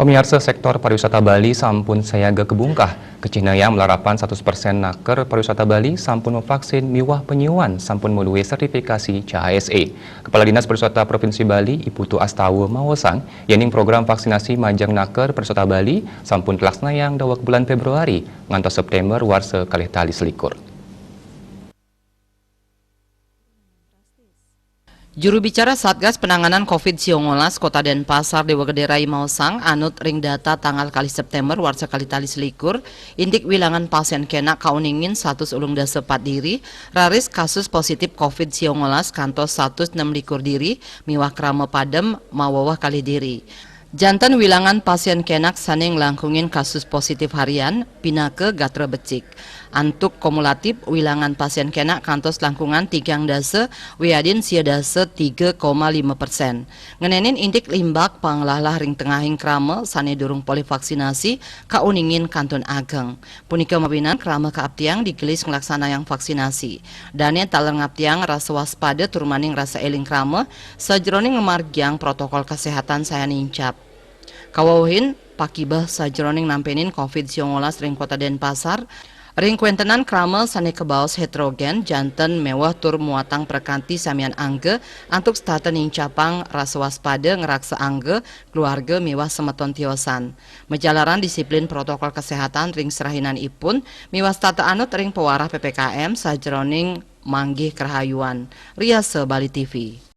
Pemirsa sektor pariwisata Bali sampun sayaga kebungkah. Kecinaya melarapan 100% naker pariwisata Bali sampun memvaksin miwah penyuan sampun melalui sertifikasi CHSE. Kepala Dinas Pariwisata Provinsi Bali, Iputu Astawa Mawasang, yening program vaksinasi majang naker pariwisata Bali sampun telaksnayang dawak bulan Februari ngantos September warsa kalih tali selikur. Juru bicara Satgas Penanganan COVID-19 Kota Denpasar Dewa Gede Rai Mausang anut ring data tanggal kali September warsa kali tali selikur indik wilangan pasien kena kauningin 100 ulung dasa 4 diri raris kasus positif COVID-19 kantos 106 likur diri miwah krama padem mawawah kali diri. Jantan wilangan pasien kenak saning langkungin kasus positif harian pinake gatra becik. Antuk kumulatif wilangan pasien kenak kantos langkungan 3 dasa wiadin sia dasa 3,5%. Ngenenin indik limbak panglahlah ring tengahing krama sane durung polivaksinasi kauningin kantun ageng. Punika mabinan krama kaaptiang digelis ngelaksana yang vaksinasi. Dane taler ngaptiang rasa waspada turmaning rasa eling krama sajroning ngemargiang protokol kesehatan saya nincap. Kawauhin pakibah sajroning nampenin COVID-19 ring Kota Denpasar ring kuentenan krama sane kebaos heterogen janten mewah tur muatang perkanti samian angge antuk stata nincapang rasa waspada ngeraksa angge keluarga mewah semeton tiosan. Menjalaran disiplin protokol kesehatan ring serahinan ipun mewah stata anut ring pewarah PPKM sajroning manggih kerhayuan. Riase Bali TV.